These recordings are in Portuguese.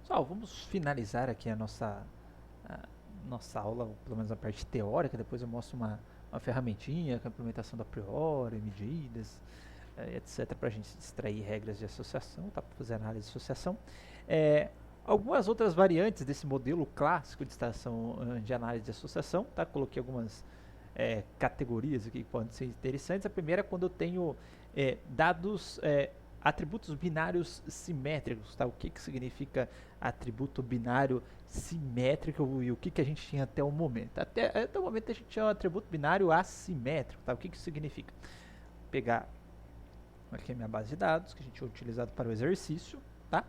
Pessoal, vamos finalizar aqui a nossa aula, pelo menos a parte teórica. Depois eu mostro uma ferramentinha com a implementação da priori, medidas, etc., para a gente extrair regras de associação, tá? Para fazer análise de associação. É, algumas outras variantes desse modelo clássico de estação de análise de associação, tá? Coloquei algumas categorias aqui que podem ser interessantes. A primeira é quando eu tenho dados, atributos binários simétricos, tá? O que significa atributo binário simétrico e o que a gente tinha até o momento? Até o momento a gente tinha um atributo binário assimétrico, tá? O que significa? Pegar aqui a minha base de dados, que a gente tinha utilizado para o exercício, tá?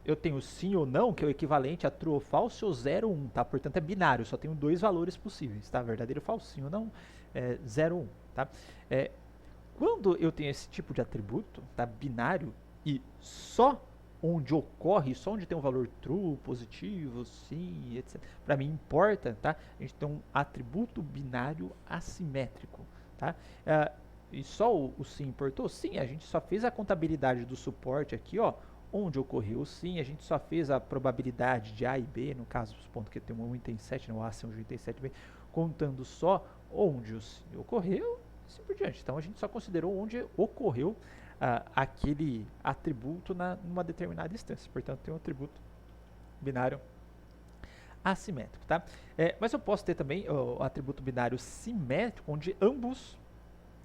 Eu tenho sim ou não, que é o equivalente a true ou false ou 0 ou 1, tá? Portanto, é binário, só tenho dois valores possíveis, tá? Verdadeiro ou falso, sim ou não, 0 ou 1, tá? Quando eu tenho esse tipo de atributo, tá? Binário, e só onde ocorre, só onde tem um valor true, positivo, sim, etc. Para mim importa, tá? A gente tem um atributo binário assimétrico, tá? E só o sim importou? Sim, a gente só fez a contabilidade do suporte aqui, ó, onde ocorreu o sim, a gente só fez a probabilidade de A e B, no caso, supondo que tem um 1 tem 7, não, A ser um 1 tem 7, B, contando só onde o sim ocorreu, assim por diante. Então a gente só considerou onde ocorreu aquele atributo numa determinada instância. Portanto, tem um atributo binário assimétrico, tá? Mas eu posso ter também o atributo binário simétrico, onde ambos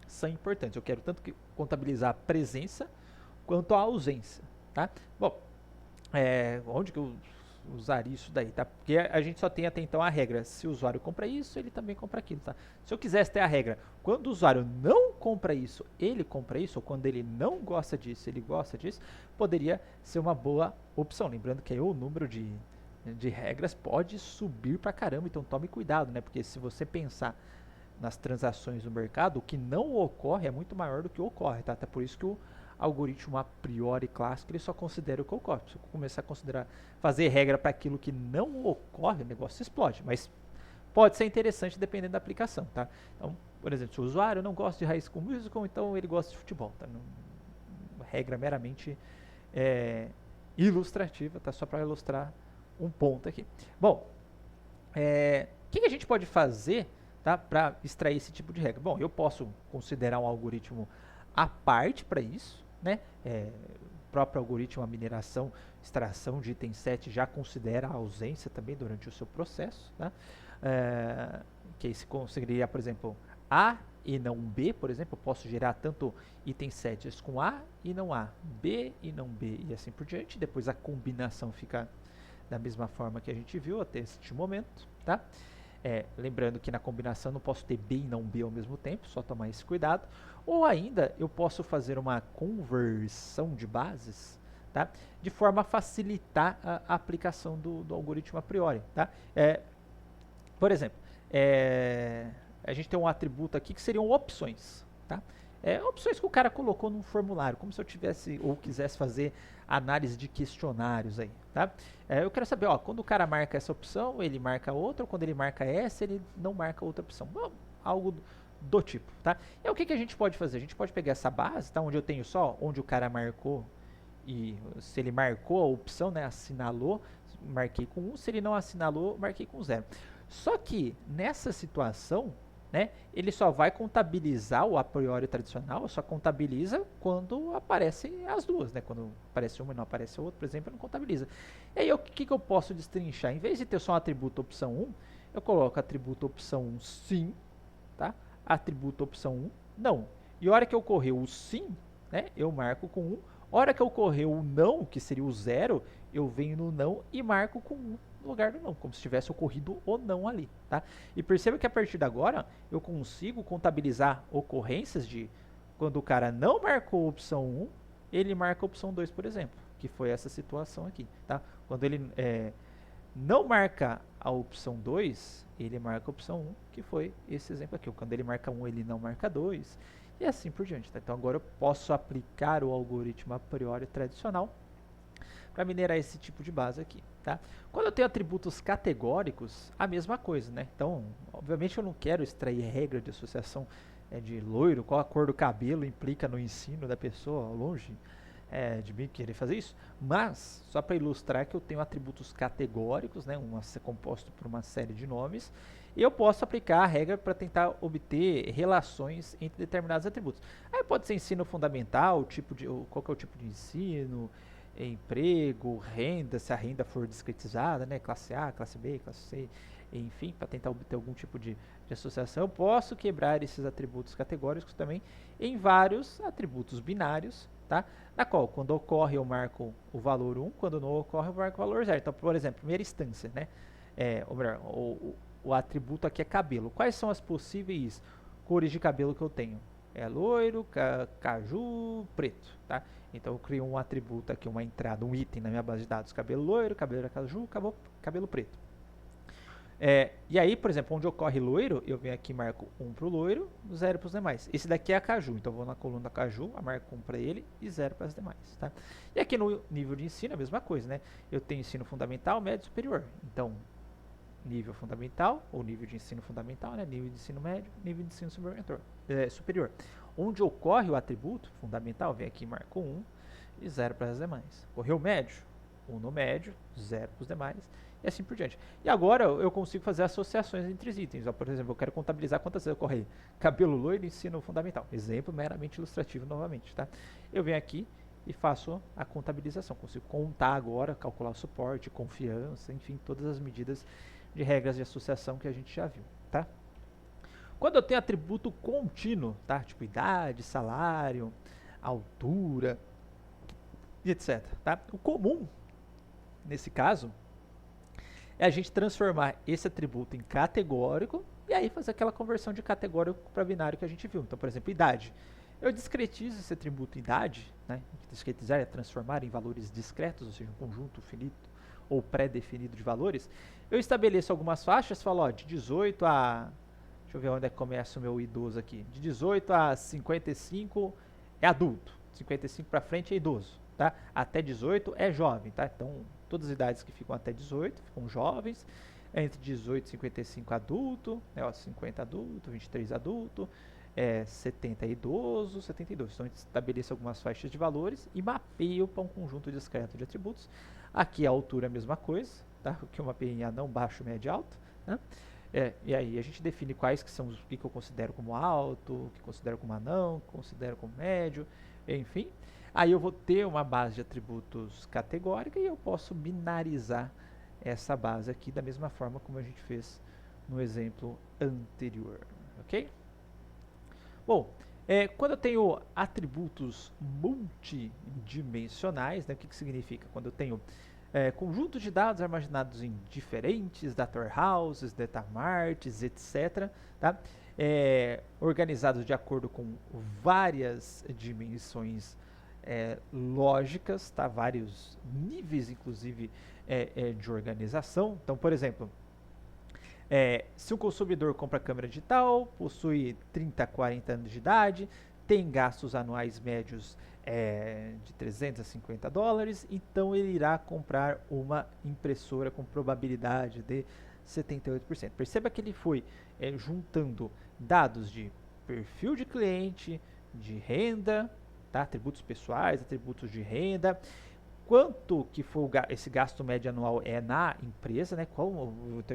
são importantes. Eu quero tanto que contabilizar a presença quanto a ausência, tá? Bom, onde que eu usaria isso daí, tá? Porque a gente só tem até então a regra, se o usuário compra isso, ele também compra aquilo, tá? Se eu quisesse ter a regra, quando o usuário não compra isso, ele compra isso, ou quando ele não gosta disso, ele gosta disso, poderia ser uma boa opção. Lembrando que aí o número de regras pode subir pra caramba, então tome cuidado, né? Porque se você pensar nas transações do mercado, o que não ocorre é muito maior do que ocorre, tá? Até por isso que o algoritmo a priori clássico ele só considera o que ocorre. Se eu começar a considerar fazer regra para aquilo que não ocorre, o negócio explode. Mas pode ser interessante dependendo da aplicação, tá? Então, por exemplo, se o usuário não gosta de High School Musical, então ele gosta de futebol, tá? Regra meramente ilustrativa, tá? Só para ilustrar um ponto aqui. Bom, o que a gente pode fazer, tá, para extrair esse tipo de regra? Bom, eu posso considerar um algoritmo à parte para isso, né? O próprio algoritmo, a mineração, extração de item set já considera a ausência também durante o seu processo, tá? Que aí se conseguiria, por exemplo, A e não B, por exemplo, eu posso gerar tanto item sets com A e não A, B e não B e assim por diante. Depois a combinação fica da mesma forma que a gente viu até este momento, tá? Lembrando que na combinação não posso ter B e não B ao mesmo tempo, só tomar esse cuidado. Ou ainda eu posso fazer uma conversão de bases, tá? De forma a facilitar a aplicação do algoritmo a priori, tá? Por exemplo, a gente tem um atributo aqui que seriam opções, tá? Opções que o cara colocou num formulário, como se eu tivesse ou quisesse fazer análise de questionários aí, tá? Eu quero saber, ó, quando o cara marca essa opção, ele marca outra, ou quando ele marca essa, ele não marca outra opção. Bom, algo do tipo, tá? E o que a gente pode fazer? A gente pode pegar essa base, tá? Onde eu tenho só onde o cara marcou e se ele marcou a opção, né, assinalou, marquei com 1, se ele não assinalou, marquei com 0. Só que nessa situação, né, ele só vai contabilizar o a priori tradicional, só contabiliza quando aparecem as duas, né? Quando aparece uma e não aparece a outra, por exemplo, não contabiliza. E aí o que eu posso destrinchar? Em vez de ter só um atributo opção 1, eu coloco atributo opção 1 sim, tá? Atributo opção 1 não. E a hora que ocorreu o sim, né, eu marco com 1. A hora que ocorreu o não, que seria o 0, eu venho no não e marco com 1 no lugar do não, como se tivesse ocorrido o não ali, tá? E perceba que a partir de agora eu consigo contabilizar ocorrências de quando o cara não marcou a opção 1, ele marca a opção 2, por exemplo, que foi essa situação aqui, tá? Quando ele não marca a opção 2, ele marca a opção 1, que foi esse exemplo aqui. Quando ele marca 1, ele não marca 2, e assim por diante, tá? Então agora eu posso aplicar o algoritmo a priori tradicional para minerar esse tipo de base aqui, tá? Quando eu tenho atributos categóricos, a mesma coisa, né? Então, obviamente eu não quero extrair regra de associação de loiro, qual a cor do cabelo implica no ensino da pessoa, longe de mim querer fazer isso, mas só para ilustrar que eu tenho atributos categóricos, né, composto por uma série de nomes, e eu posso aplicar a regra para tentar obter relações entre determinados atributos. Aí pode ser ensino fundamental, qual que é o tipo de ensino, emprego, renda, se a renda for discretizada, né, classe A, classe B, classe C, enfim, para tentar obter algum tipo de associação. Eu posso quebrar esses atributos categóricos também em vários atributos binários, tá? Na qual, quando ocorre, eu marco o valor 1, quando não ocorre, eu marco o valor 0. Então, por exemplo, primeira instância, né? Ou melhor, o atributo aqui é cabelo. Quais são as possíveis cores de cabelo que eu tenho? É loiro, caju, preto, tá? Então, eu crio um atributo aqui, uma entrada, um item na minha base de dados. Cabelo loiro, cabelo caju, cabelo preto. E aí, por exemplo, onde ocorre loiro, eu venho aqui e marco 1 para o loiro, 0 para os demais. Esse daqui é a caju, então eu vou na coluna caju, marco 1 para ele e 0 para as demais. Tá? E aqui no nível de ensino, a mesma coisa, né? Eu tenho ensino fundamental, médio e superior. Então, nível fundamental, ou nível de ensino fundamental, né? Nível de ensino médio, nível de ensino superior. Onde ocorre o atributo fundamental, vem aqui e marco 1 e 0 para as demais. Ocorreu médio, 1 no médio, 0 para os demais. E assim por diante. E agora eu consigo fazer associações entre os itens. Por exemplo, eu quero contabilizar quantas vezes ocorre cabelo loiro e ensino fundamental. Exemplo meramente ilustrativo novamente. Tá? Eu venho aqui e faço a contabilização. Consigo contar agora, calcular o suporte, confiança, enfim, todas as medidas de regras de associação que a gente já viu. Tá? Quando eu tenho atributo contínuo, tá? Tipo idade, salário, altura, etc. Tá? O comum, nesse caso, é a gente transformar esse atributo em categórico e aí fazer aquela conversão de categórico para binário que a gente viu. Então, por exemplo, idade. Eu discretizo esse atributo idade, né? Discretizar é transformar em valores discretos, ou seja, um conjunto finito ou pré-definido de valores. Eu estabeleço algumas faixas, falo, ó, de 18 a... Deixa eu ver onde é que começa o meu idoso aqui. De 18 a 55 é adulto. 55 para frente é idoso, tá? Até 18 é jovem, tá? Então, todas as idades que ficam até 18 ficam jovens. Entre 18 e 55 adulto, né, ó, 50 adulto, 23 adulto, 70 idoso, 72. Então, a gente estabelece algumas faixas de valores e mapeio para um conjunto discreto de atributos. Aqui a altura é a mesma coisa, tá? Que eu mapeio em anão, baixo, médio e alto, né? E aí a gente define quais que são os que eu considero como alto, o que eu considero como anão, o que eu considero como médio, enfim. Aí eu vou ter uma base de atributos categórica e eu posso binarizar essa base aqui da mesma forma como a gente fez no exemplo anterior, ok? Bom, quando eu tenho atributos multidimensionais, né, o que significa? Quando eu tenho conjuntos de dados armazenados em diferentes data warehouses, data marts, etc., tá? Organizados de acordo com várias dimensões lógicas, tá? Vários níveis, inclusive, de organização. Então, por exemplo, se um consumidor compra câmera digital, possui 30 a 40 anos de idade, tem gastos anuais médios de 300 a 50 dólares, então ele irá comprar uma impressora com probabilidade de 78%. Perceba que ele foi juntando dados de perfil de cliente, de renda, tá? Atributos pessoais, atributos de renda, quanto que for esse gasto médio anual na empresa, né?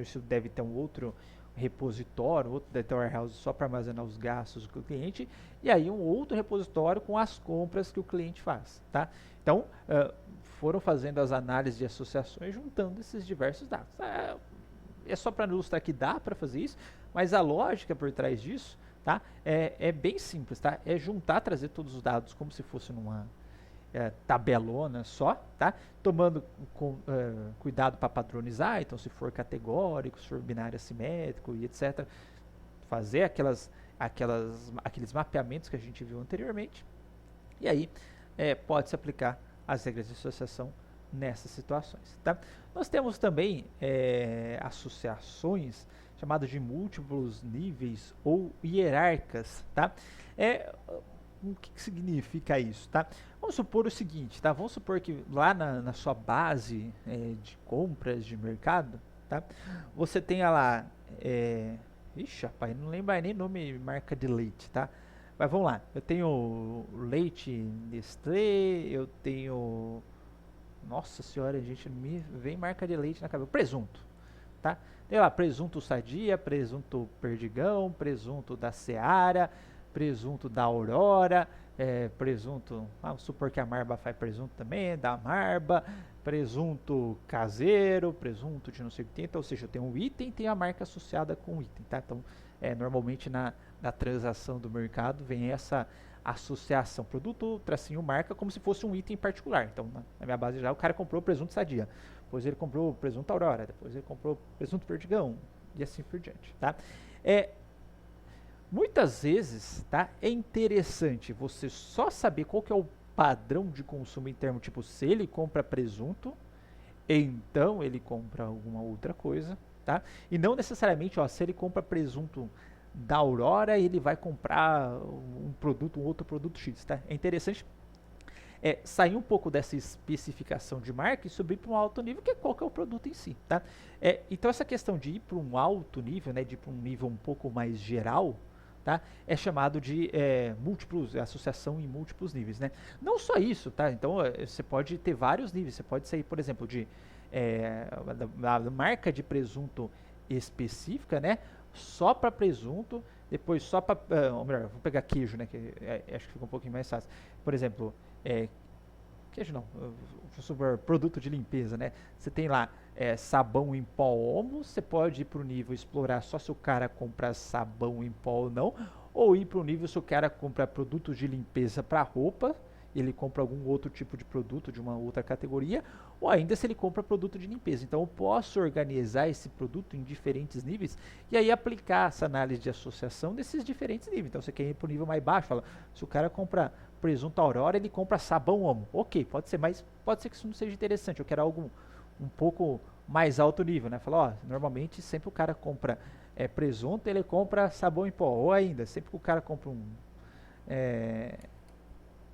Isso deve ter um outro repositório, outro data warehouse só para armazenar os gastos do cliente, e aí um outro repositório com as compras que o cliente faz, tá? Então, foram fazendo as análises de associações juntando esses diversos dados. É só para ilustrar que dá para fazer isso, mas a lógica por trás disso, tá? É bem simples, tá? É juntar, trazer todos os dados como se fosse numa tabelona só, tá? Tomando cuidado para padronizar, então se for categórico, se for binário assimétrico e etc. Fazer aqueles mapeamentos que a gente viu anteriormente. E aí pode-se aplicar as regras de associação nessas situações, tá? Nós temos também associações chamadas de múltiplos níveis ou hierárquicas, tá? O que significa isso, tá? Vamos supor o seguinte, tá? Vamos supor que lá na sua base de compras de mercado, tá? Você tenha lá, ixi, rapaz, não lembro nem nome marca de leite, tá? Mas vamos lá, eu tenho leite Nestlé, eu tenho... Nossa senhora, gente, me vem marca de leite na cabeça. Presunto, tá? Tem lá, presunto Sadia, presunto Perdigão, presunto da Seara, presunto da Aurora, presunto, vamos supor que a Marba faz presunto também, da Marba, presunto caseiro, presunto de não sei o que tem, então, ou seja, eu tenho um item e tenho a marca associada com o item, tá? Então, normalmente na transação do mercado vem essa associação produto, tracinho, marca, como se fosse um item particular. Então, na minha base já, o cara comprou presunto Sadia, depois ele comprou presunto Aurora, depois ele comprou presunto Perdigão, e assim por diante, tá? Muitas vezes, tá, é interessante você só saber qual que é o padrão de consumo em termos, tipo, se ele compra presunto, então ele compra alguma outra coisa, tá? E não necessariamente, ó, se ele compra presunto da Aurora, ele vai comprar um outro produto X, tá? É interessante sair um pouco dessa especificação de marca e subir para um alto nível, que é qual que é o produto em si, tá? Então essa questão de ir para um alto nível, né, de ir para um nível um pouco mais geral, tá? É chamado de múltiplos, associação em múltiplos níveis, né? Não só isso, tá? Então você pode ter vários níveis, você pode sair, por exemplo, da marca de presunto específica, né? Só para presunto, depois só para, ou melhor, vou pegar queijo, né? Que acho que fica um pouquinho mais fácil. Por exemplo, queijo não, sobre produto de limpeza, né? Você tem lá sabão em pó Omo, você pode ir para o nível explorar só se o cara comprar sabão em pó ou não, ou ir para o nível se o cara comprar produtos de limpeza para roupa, ele compra algum outro tipo de produto de uma outra categoria, ou ainda se ele compra produto de limpeza. Então eu posso organizar esse produto em diferentes níveis e aí aplicar essa análise de associação desses diferentes níveis. Então você quer ir para o nível mais baixo, fala, se o cara compra presunto Aurora, ele compra sabão Omo. Ok, pode ser, mas pode ser que isso não seja interessante. Eu quero algo um pouco mais alto nível, né? Fala, ó, normalmente sempre o cara compra presunto, ele compra sabão em pó. Ou ainda, sempre que o cara compra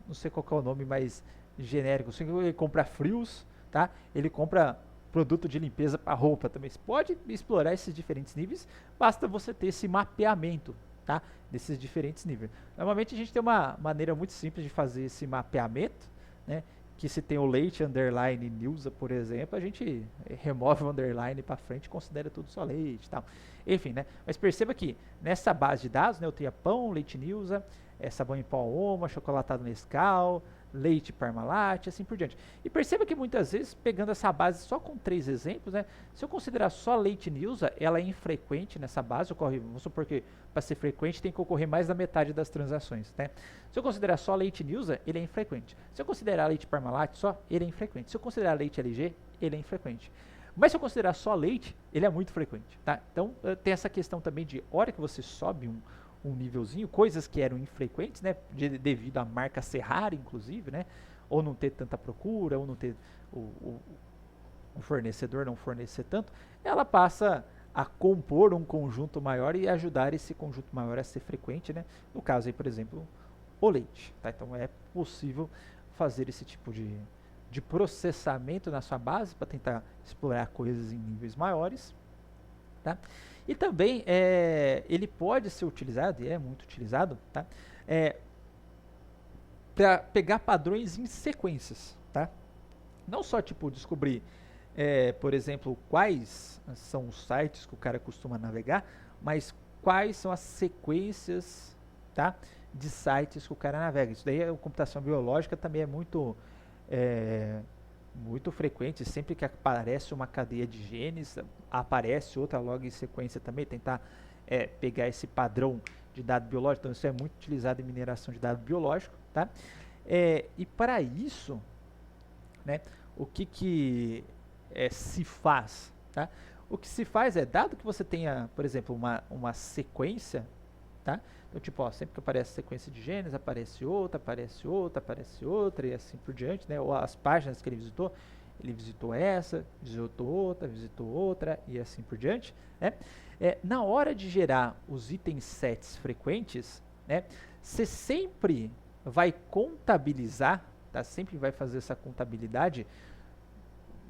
não sei qual é o nome mais genérico, sempre que ele compra frios, tá? Ele compra produto de limpeza para roupa também. Você pode explorar esses diferentes níveis, basta você ter esse mapeamento, tá? Desses diferentes níveis. Normalmente a gente tem uma maneira muito simples de fazer esse mapeamento, né? Que se tem o leite underline Nilza, por exemplo, a gente remove o underline para frente e considera tudo só leite e tal. Enfim, né? Mas perceba que nessa base de dados, né, eu tenho pão, leite Nilza, sabão em pó Oma, chocolatado Nescau, leite Parmalat, assim por diante. E perceba que muitas vezes, pegando essa base só com 3 exemplos, né, se eu considerar só leite Nilza, ela é infrequente nessa base, vamos supor que para ser frequente tem que ocorrer mais da metade das transações, né? Se eu considerar só leite Nilza, ele é infrequente. Se eu considerar leite Parmalat só, ele é infrequente. Se eu considerar leite LG, ele é infrequente. Mas se eu considerar só leite, ele é muito frequente, tá? Então tem essa questão também de hora que você sobe um nívelzinho, coisas que eram infrequentes, né, devido à marca ser rara, inclusive, né, ou não ter tanta procura, ou não ter o fornecedor não fornecer tanto, ela passa a compor um conjunto maior e ajudar esse conjunto maior a ser frequente, né, no caso aí, por exemplo, o leite, tá? Então é possível fazer esse tipo de processamento na sua base para tentar explorar coisas em níveis maiores, tá? E também ele pode ser utilizado, e é muito utilizado, tá? Para pegar padrões em sequências, tá? Não só tipo descobrir, por exemplo, quais são os sites que o cara costuma navegar, mas quais são as sequências, tá, de sites que o cara navega. Isso daí a computação biológica também é muito frequente, sempre que aparece uma cadeia de genes, aparece outra logo em sequência também, tentar pegar esse padrão de dado biológico. Então isso é muito utilizado em mineração de dado biológico, tá? E para isso, né, o que se faz, tá? O que se faz dado que você tenha, por exemplo, uma sequência, tá? Então, tipo, ó, sempre que aparece sequência de genes, aparece outra, aparece outra, aparece outra, e assim por diante, né? Ou as páginas que ele visitou essa, visitou outra, e assim por diante, né? Na hora de gerar os itens sets frequentes, né? Você sempre vai contabilizar, tá? Sempre vai fazer essa contabilidade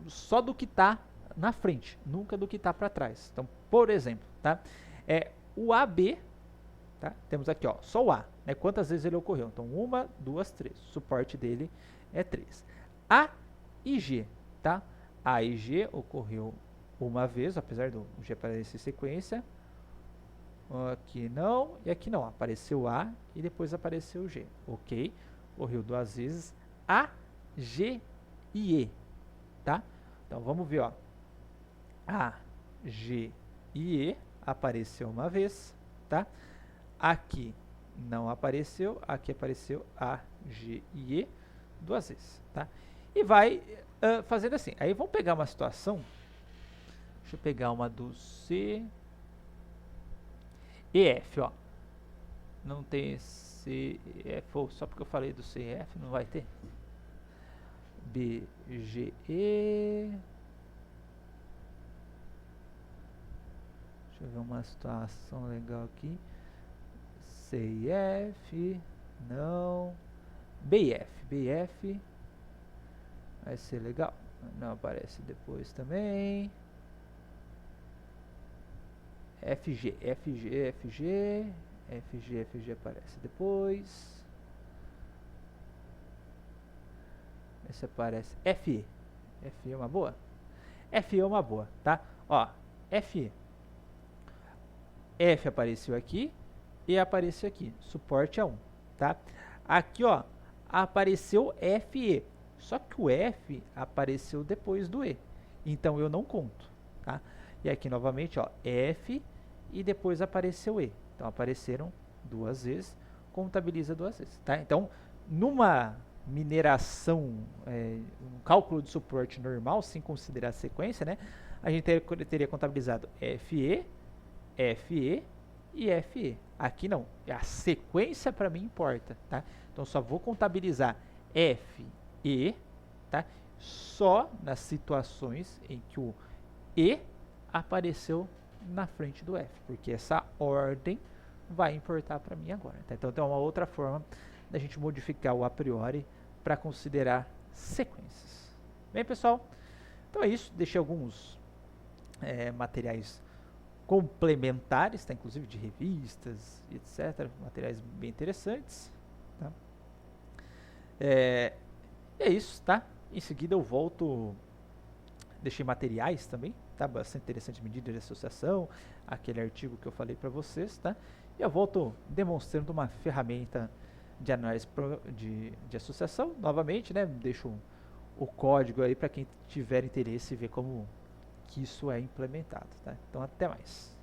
só do que está na frente, nunca do que está para trás. Então, por exemplo, tá? O AB tá? Temos aqui, ó, só o A, né? Quantas vezes ele ocorreu? Então, 1, 2, 3. O suporte dele é 3. A e G, tá? A e G ocorreu uma vez, apesar do G aparecer em sequência. Aqui não, e aqui não. Apareceu A e depois apareceu G. Ok? Ocorreu 2 vezes A, G e E, tá? Então, vamos ver, ó. A, G e E apareceu uma vez, tá? Aqui não apareceu, aqui apareceu A, G e E 2 vezes, tá? E vai fazendo assim. Aí vamos pegar uma situação. Deixa eu pegar uma do C e F, ó. Não tem C, F, ou só porque eu falei do C e F, não vai ter. B, G, E. Deixa eu ver uma situação legal aqui. C e F, não. B e F, B e F. Vai ser legal. Não aparece depois também. FG, FG, FG. FG, FG aparece depois. Esse aparece FE. FE é uma boa? FE é uma boa, tá? Ó, FE. F apareceu aqui e apareceu aqui. Suporte a 1, tá? Aqui, ó, apareceu FE. Só que o F apareceu depois do E. Então, eu não conto, tá? E aqui, novamente, ó, F e depois apareceu E. Então, apareceram 2 vezes, contabiliza 2 vezes, tá? Então, numa mineração, um cálculo de suporte normal, sem considerar a sequência, né? A gente teria contabilizado FE, FE e FE. Aqui não, a sequência para mim importa, tá? Então, só vou contabilizar FE, tá? Só nas situações em que o E apareceu na frente do F, porque essa ordem vai importar para mim agora, tá? Então, tem uma outra forma da gente modificar o a priori para considerar sequências. Bem, pessoal, então é isso. Deixei alguns materiais complementares, tá? Inclusive de revistas, etc. Materiais bem interessantes, tá? É isso, tá? Em seguida eu volto. Deixei materiais também, tá? Bastante interessante, medida de associação, aquele artigo que eu falei para vocês, tá? E eu volto demonstrando uma ferramenta de análise de associação, novamente, né? Deixo o código aí para quem tiver interesse e ver como que isso é implementado, tá? Então, até mais.